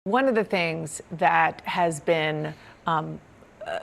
One of the things that has been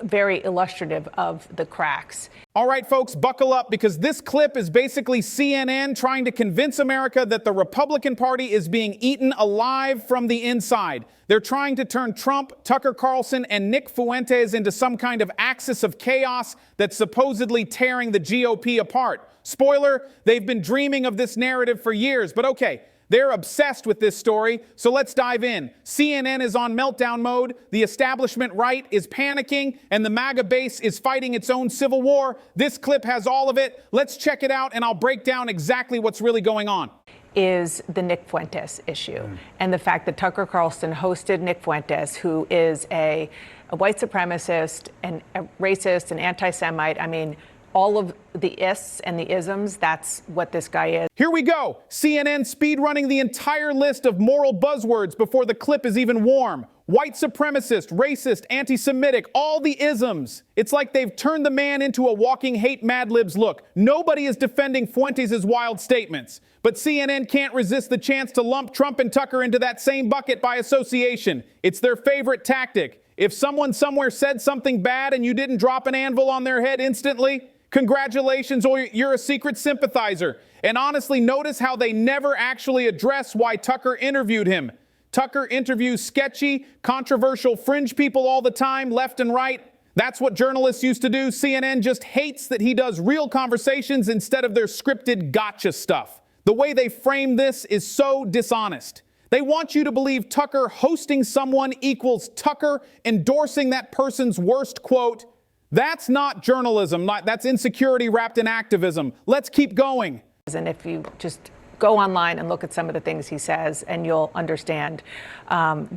very illustrative of the cracks. All right, folks, buckle up, because this clip is basically CNN trying to convince America that the Republican Party is being eaten alive from the inside. They're trying to turn Trump, Tucker Carlson, and Nick Fuentes into some kind of axis of chaos that's supposedly tearing the GOP apart. Spoiler, they've been dreaming of this narrative for years, but okay. They're obsessed with this story, so let's dive in. CNN is on meltdown mode, the establishment right is panicking, and the MAGA base is fighting its own civil war. This clip has all of it. Let's check it out, and I'll break down exactly what's really going on. Is the Nick Fuentes issue, and the fact that Tucker Carlson hosted Nick Fuentes, who is a white supremacist and a racist and anti-Semite. I mean, all of the ists and the isms, that's what this guy is. Here we go. CNN speed running the entire list of moral buzzwords before the clip is even warm. White supremacist, racist, anti-Semitic, all the isms. It's like they've turned the man into a walking hate Mad Libs look. Nobody is defending Fuentes' wild statements. But CNN can't resist the chance to lump Trump and Tucker into that same bucket by association. It's their favorite tactic. If someone somewhere said something bad and you didn't drop an anvil on their head instantly, congratulations, or you're a secret sympathizer. And honestly, notice how they never actually address why Tucker interviewed him. Tucker interviews sketchy, controversial fringe people all the time, left and right. That's what journalists used to do. CNN just hates that he does real conversations instead of their scripted gotcha stuff. The way they frame this is so dishonest. They want you to believe Tucker hosting someone equals Tucker endorsing that person's worst quote. That's not journalism. That's insecurity wrapped in activism. Let's keep going. And if you just go online and look at some of the things he says, and you'll understand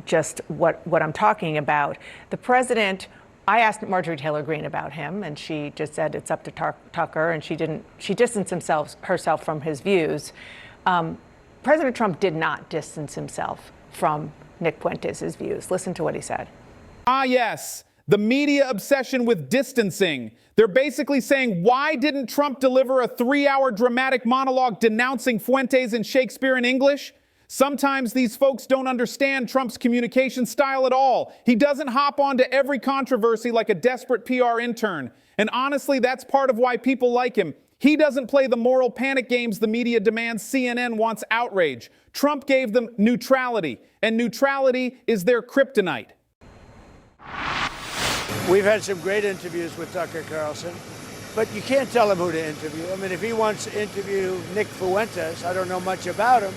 just what I'm talking about. The president, I asked Marjorie Taylor Greene about him, and she just said it's up to Tucker, and she distanced herself from his views. President Trump did not distance himself from Nick Fuentes' views. Listen to what he said. Ah, yes. The media obsession with distancing. They're basically saying, why didn't Trump deliver a 3-hour dramatic monologue denouncing Fuentes in Shakespeare in English? Sometimes these folks don't understand Trump's communication style at all. He doesn't hop onto every controversy like a desperate PR intern. And honestly, that's part of why people like him. He doesn't play the moral panic games the media demands. CNN wants outrage. Trump gave them neutrality, and neutrality is their kryptonite. We've had some great interviews with Tucker Carlson, but you can't tell him who to interview. I mean, if he wants to interview Nick Fuentes, I don't know much about him,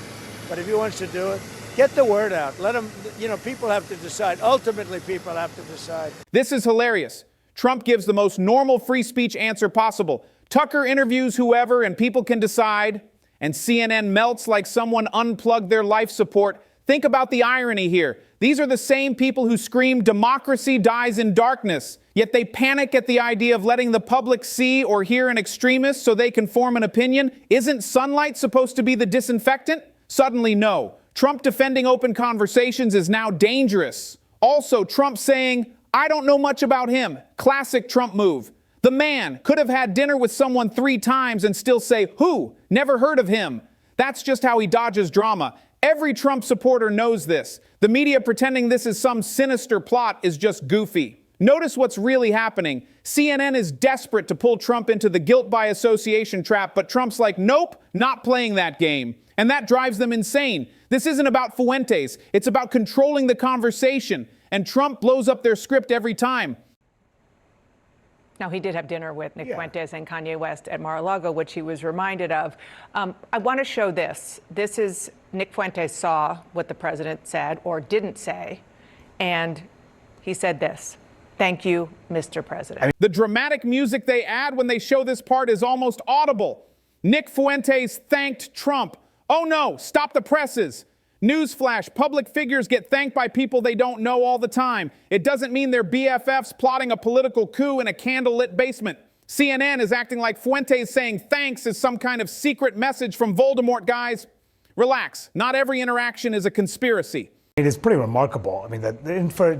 but if he wants to do it, get the word out. Let him, people have to decide. Ultimately, people have to decide. This is hilarious. Trump gives the most normal free speech answer possible. Tucker interviews whoever and people can decide, and CNN melts like someone unplugged their life support. Think about the irony here. These are the same people who scream democracy dies in darkness, yet they panic at the idea of letting the public see or hear an extremist so they can form an opinion. Isn't sunlight supposed to be the disinfectant? Suddenly, no. Trump defending open conversations is now dangerous. Also, Trump saying, I don't know much about him. Classic Trump move. The man could have had dinner with someone 3 times and still say, who? Never heard of him. That's just how he dodges drama. Every Trump supporter knows this. The media pretending this is some sinister plot is just goofy. Notice what's really happening. CNN is desperate to pull Trump into the guilt by association trap, but Trump's like, nope, not playing that game. And that drives them insane. This isn't about Fuentes. It's about controlling the conversation. And Trump blows up their script every time. Now, he did have dinner with Nick Fuentes and Kanye West at Mar-a-Lago, which he was reminded of. I want to show this. This is Nick Fuentes saw what the president said or didn't say, and he said this. Thank you, Mr. President. The dramatic music they add when they show this part is almost audible. Nick Fuentes thanked Trump. Oh no, stop the presses. Newsflash, public figures get thanked by people they don't know all the time. It doesn't mean they're BFFs plotting a political coup in a candlelit basement. CNN is acting like Fuentes saying thanks is some kind of secret message from Voldemort, guys. Relax, not every interaction is a conspiracy. It is pretty remarkable. I mean, for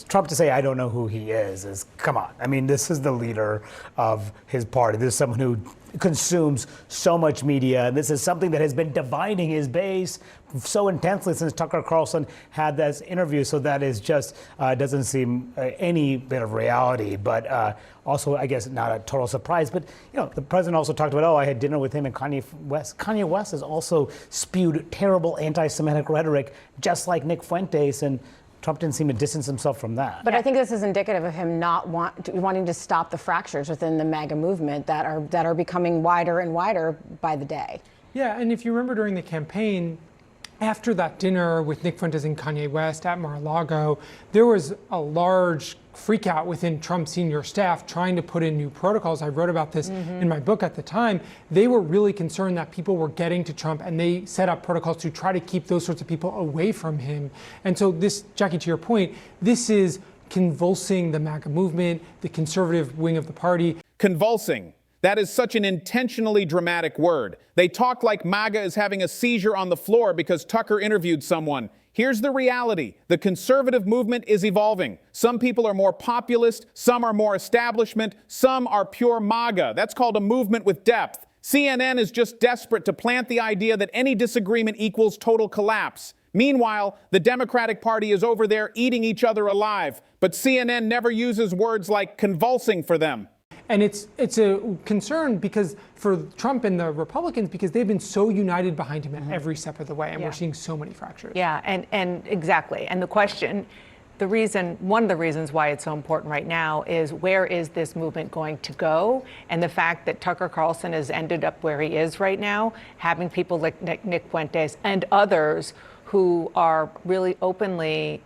Trump to say, I don't know who he is come on. I mean, this is the leader of his party. This is someone who consumes so much media. And this is something that has been dividing his base so intensely since Tucker Carlson had this interview. So that is just doesn't seem any bit of reality, but also, I guess, not a total surprise. But, the president also talked about, I had dinner with him and Kanye West. Kanye West has also spewed terrible anti-Semitic rhetoric, just like Nick Fuentes, and Trump didn't seem to distance himself from that. But I think this is indicative of him not wanting to stop the fractures within the MAGA movement that are becoming wider and wider by the day. Yeah, and if you remember during the campaign, after that dinner with Nick Fuentes and Kanye West at Mar-a-Lago, there was a large freakout within Trump's senior staff trying to put in new protocols. I wrote about this in my book at the time. They were really concerned that people were getting to Trump, and they set up protocols to try to keep those sorts of people away from him. And so this, Jackie, to your point, this is convulsing the MAGA movement, the conservative wing of the party. Convulsing. That is such an intentionally dramatic word. They talk like MAGA is having a seizure on the floor because Tucker interviewed someone. Here's the reality. The conservative movement is evolving. Some people are more populist, some are more establishment, some are pure MAGA. That's called a movement with depth. CNN is just desperate to plant the idea that any disagreement equals total collapse. Meanwhile, the Democratic Party is over there eating each other alive, but CNN never uses words like convulsing for them. And it's a concern because for Trump and the Republicans, because they've been so united behind him at every step of the way, and we're seeing so many fractures. Yeah, and exactly. And the question, one of the reasons why it's so important right now is where is this movement going to go? And the fact that Tucker Carlson has ended up where he is right now, having people like Nick Fuentes and others who are really openly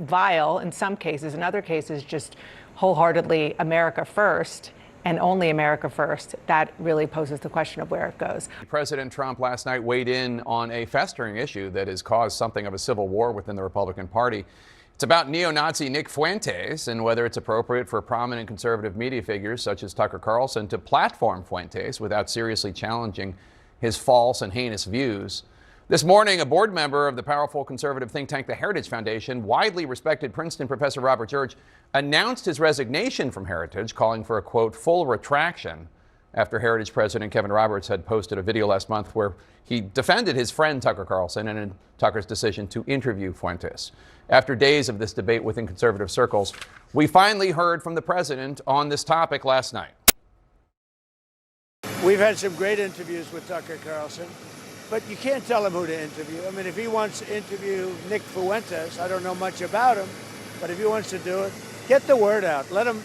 vile in some cases, in other cases just wholeheartedly America first, and only America first, that really poses the question of where it goes. President Trump last night weighed in on a festering issue that has caused something of a civil war within the Republican Party. It's about neo-Nazi Nick Fuentes and whether it's appropriate for prominent conservative media figures such as Tucker Carlson to platform Fuentes without seriously challenging his false and heinous views. This morning, a board member of the powerful conservative think tank, the Heritage Foundation, widely respected Princeton professor Robert George, announced his resignation from Heritage, calling for a, quote, full retraction after Heritage President Kevin Roberts had posted a video last month where he defended his friend Tucker Carlson and Tucker's decision to interview Fuentes. After days of this debate within conservative circles, we finally heard from the president on this topic last night. We've had some great interviews with Tucker Carlson, but you can't tell him who to interview. I mean, if he wants to interview Nick Fuentes, I don't know much about him, but if he wants to do it, get the word out. Let him,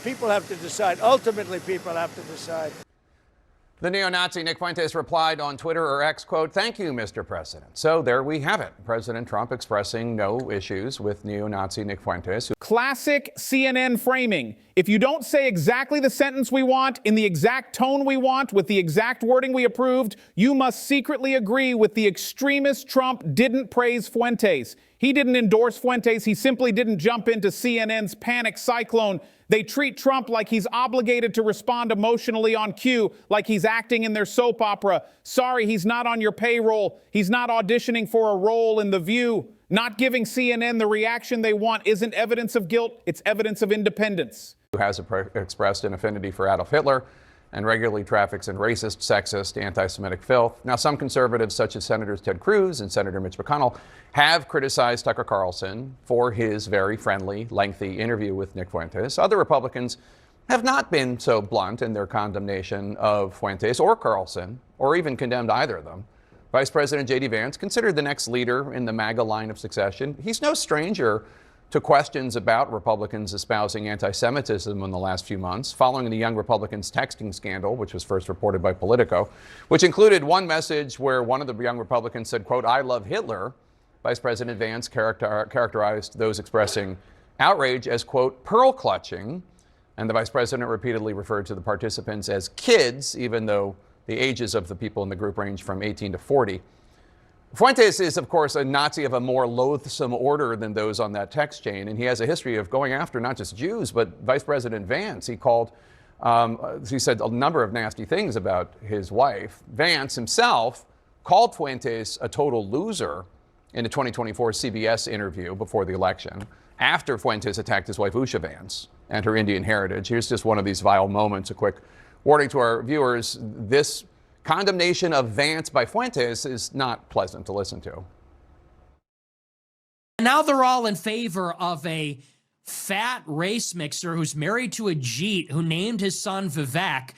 people have to decide. Ultimately, people have to decide. The neo-Nazi Nick Fuentes replied on Twitter or X, quote, "Thank you, Mr. President." So there we have it. President Trump expressing no issues with neo-Nazi Nick Fuentes. Classic CNN framing. If you don't say exactly the sentence we want, in the exact tone we want, with the exact wording we approved, you must secretly agree with the extremist Trump didn't praise Fuentes. He didn't endorse Fuentes. He simply didn't jump into CNN's panic cyclone. They treat Trump like he's obligated to respond emotionally on cue, like he's acting in their soap opera. Sorry, he's not on your payroll. He's not auditioning for a role in The View. Not giving CNN the reaction they want isn't evidence of guilt, it's evidence of independence. Who has expressed an affinity for Adolf Hitler and regularly traffics in racist, sexist, anti-Semitic filth. Now, some conservatives, such as Senators Ted Cruz and Senator Mitch McConnell, have criticized Tucker Carlson for his very friendly, lengthy interview with Nick Fuentes. Other Republicans have not been so blunt in their condemnation of Fuentes or Carlson, or even condemned either of them. Vice President J.D. Vance, considered the next leader in the MAGA line of succession, he's no stranger to questions about Republicans espousing anti-Semitism in the last few months, following the Young Republicans texting scandal, which was first reported by Politico, which included one message where one of the Young Republicans said, quote, "I love Hitler." Vice President Vance characterized those expressing outrage as, quote, pearl clutching, and the vice president repeatedly referred to the participants as kids, even though the ages of the people in the group range from 18 to 40. Fuentes is, of course, a Nazi of a more loathsome order than those on that text chain, and he has a history of going after not just Jews, but Vice President Vance. He said a number of nasty things about his wife. Vance himself called Fuentes a total loser in a 2024 CBS interview before the election, after Fuentes attacked his wife Usha Vance and her Indian heritage. Here's just one of these vile moments, a quick warning to our viewers, this condemnation of Vance by Fuentes is not pleasant to listen to. Now they're all in favor of a fat race mixer who's married to a Jeet who named his son Vivek.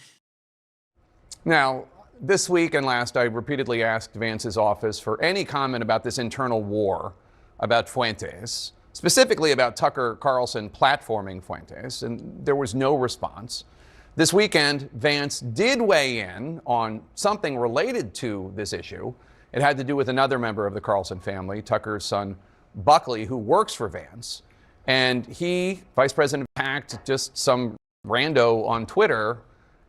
Now, this week and last, I repeatedly asked Vance's office for any comment about this internal war about Fuentes, specifically about Tucker Carlson platforming Fuentes, and there was no response. This weekend, Vance did weigh in on something related to this issue. It had to do with another member of the Carlson family, Tucker's son Buckley, who works for Vance. And he, Vice President, attacked just some rando on Twitter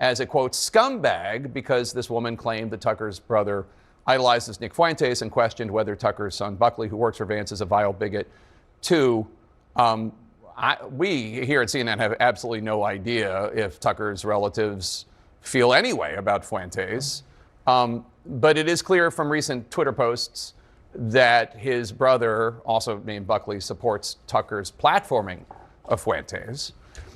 as a, quote, scumbag, because this woman claimed that Tucker's brother idolizes Nick Fuentes and questioned whether Tucker's son Buckley, who works for Vance, is a vile bigot, too. We here at CNN have absolutely no idea if Tucker's relatives feel any way about Fuentes. But it is clear from recent Twitter posts that his brother, also named Buckley, supports Tucker's platforming of Fuentes.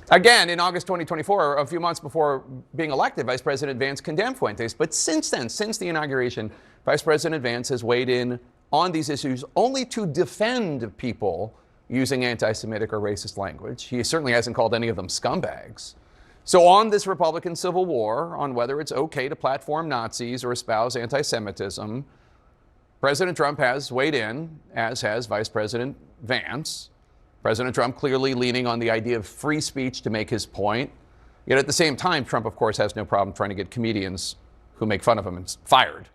Again, in August 2024, a few months before being elected, Vice President Vance condemned Fuentes. But since then, since the inauguration, Vice President Vance has weighed in on these issues only to defend people using anti-Semitic or racist language. He certainly hasn't called any of them scumbags. So on this Republican civil war, on whether it's okay to platform Nazis or espouse anti-Semitism, President Trump has weighed in, as has Vice President Vance. President Trump clearly leaning on the idea of free speech to make his point. Yet at the same time, Trump, of course, has no problem trying to get comedians who make fun of him fired.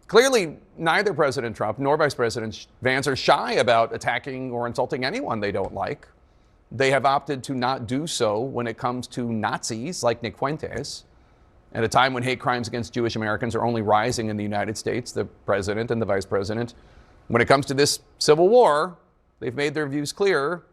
Clearly, neither President Trump nor Vice President Vance are shy about attacking or insulting anyone they don't like. They have opted to not do so when it comes to Nazis like Nick Fuentes. At a time when hate crimes against Jewish Americans are only rising in the United States, the president and the vice president, when it comes to this civil war, they've made their views clear.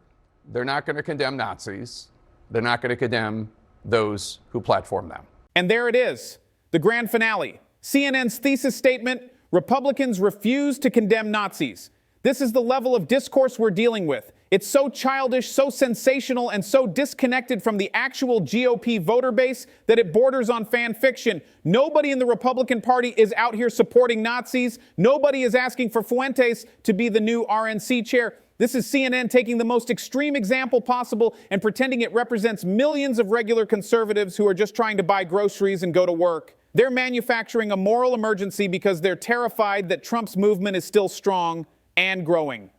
They're not going to condemn Nazis. They're not going to condemn those who platform them. And there it is, the grand finale. CNN's thesis statement: Republicans refuse to condemn Nazis. This is the level of discourse we're dealing with. It's so childish, so sensational, and so disconnected from the actual GOP voter base that it borders on fan fiction. Nobody in the Republican Party is out here supporting Nazis. Nobody is asking for Fuentes to be the new RNC chair. This is CNN taking the most extreme example possible and pretending it represents millions of regular conservatives who are just trying to buy groceries and go to work. They're manufacturing a moral emergency because they're terrified that Trump's movement is still strong and growing.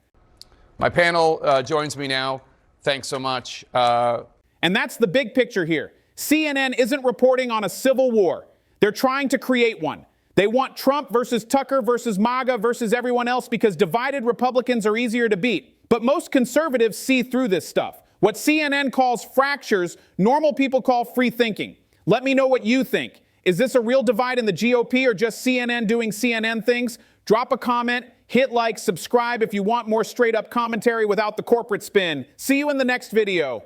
My panel joins me now. Thanks so much. And that's the big picture here. CNN isn't reporting on a civil war. They're trying to create one. They want Trump versus Tucker versus MAGA versus everyone else because divided Republicans are easier to beat. But most conservatives see through this stuff. What CNN calls fractures, normal people call free thinking. Let me know what you think. Is this a real divide in the GOP or just CNN doing CNN things? Drop a comment, hit like, subscribe if you want more straight up commentary without the corporate spin. See you in the next video.